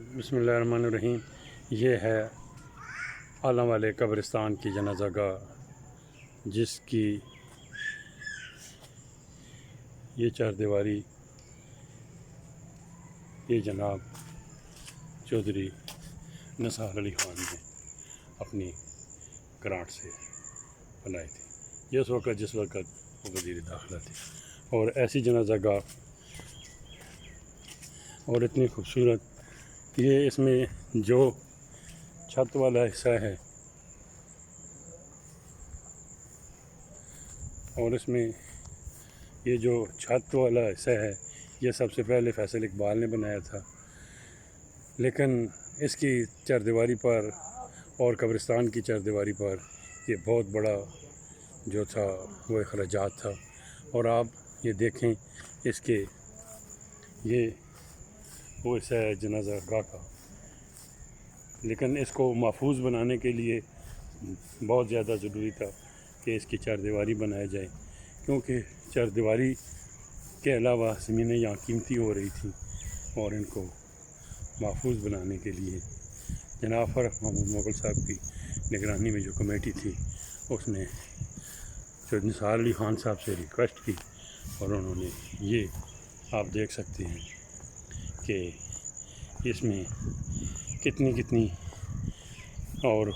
بسم اللہ الرحمن الرحیم۔ یہ ہے عالم والے قبرستان کی جنازہ گاہ، جس کی یہ چار دیواری یہ جناب چودھری نثار علی خان نے اپنی گرانٹ سے بنائی تھی، جس وقت وہ وزیر داخلہ تھے۔ اور ایسی جنازہ گاہ اور اتنی خوبصورت، یہ اس میں جو چھت والا حصہ ہے اور اس میں یہ جو چھت والا حصہ ہے، یہ سب سے پہلے فیصل اقبال نے بنایا تھا، لیکن اس کی چاردیواری پر اور قبرستان کی چاردیواری پر یہ بہت بڑا جو تھا وہ اخراجات تھا۔ اور آپ یہ دیکھیں، اس کے یہ وہ حصہ ہے جنازہ گاہ کا، لیکن اس کو محفوظ بنانے کے لیے بہت زیادہ ضروری تھا کہ اس کی چاردیواری بنائی جائے، کیونکہ چاردیواری کے علاوہ زمینیں یہاں قیمتی ہو رہی تھیں، اور ان کو محفوظ بنانے کے لیے جناب فرخ محمود مغل صاحب کی نگرانی میں جو کمیٹی تھی، اس نے چودھری نثار علی خان صاحب سے ریکویسٹ کی، اور انہوں نے یہ آپ دیکھ سکتے ہیں کہ اس میں کتنی اور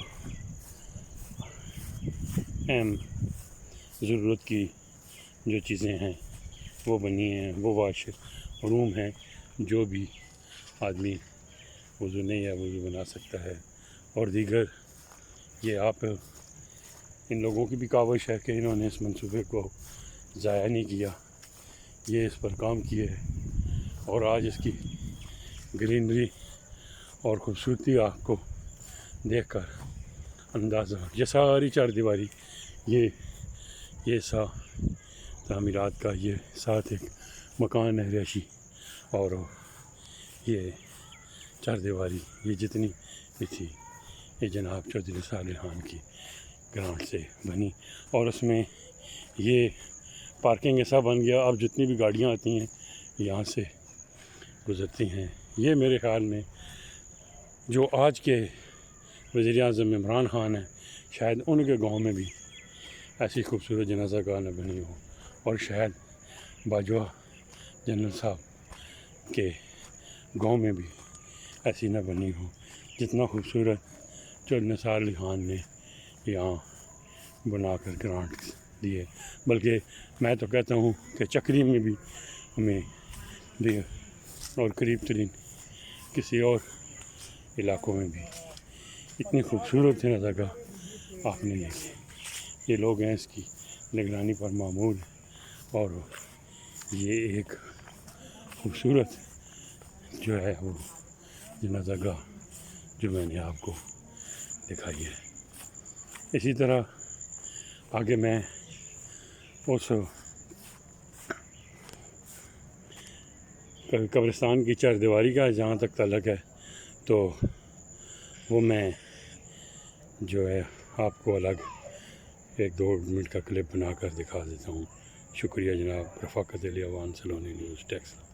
اہم ضرورت کی جو چیزیں ہیں وہ بنی ہیں۔ وہ واش روم ہیں، جو بھی آدمی وضو نہیں یا وضو بنا سکتا ہے، اور دیگر یہ آپ ان لوگوں کی بھی کاوش ہے کہ انہوں نے اس منصوبے کو ضائع نہیں کیا، یہ اس پر کام کیے ہے، اور آج اس کی گرینری اور خوبصورتی آپ کو دیکھ کر اندازہ، یہ ساری چار دیواری یہ تعمیرات کا یہ ساتھ ایک مکان ہے رہائشی، اور یہ چار دیواری یہ جتنی بھی تھی یہ جناب چودھری نثار علی خان کی گرانٹ سے بنی، اور اس میں یہ پارکنگ ایسا بن گیا، اب جتنی بھی گاڑیاں آتی ہیں یہاں سے گزرتی ہیں۔ یہ میرے خیال میں جو آج کے وزیر اعظم عمران خان ہیں، شاید ان کے گاؤں میں بھی ایسی خوبصورت جنازہ گاہ نہ بنی ہو، اور شاید باجوہ جنرل صاحب کے گاؤں میں بھی ایسی نہ بنی ہو جتنا خوبصورت چودھری نثار علی خان نے یہاں بنا کر گرانٹ دیے۔ بلکہ میں تو کہتا ہوں کہ چکری میں بھی ہمیں دے، اور قریب ترین کسی اور علاقوں میں بھی اتنی خوبصورت جنازہ گاہ آپ نے دیکھی۔ یہ لوگ ہیں اس کی نگرانی پر معمول، اور یہ ایک خوبصورت جو ہے وہ جنازہ گاہ جو میں نے آپ کو دکھائی ہے۔ اسی طرح آگے میں اس قبرستان کی چار دیواری کا جہاں تک تعلق ہے، تو وہ میں جو ہے آپ کو الگ 1-2 منٹ کا کلپ بنا کر دکھا دیتا ہوں۔ شکریہ جناب۔ رفاقت علی اوان، سلونی نیوز ڈیسک۔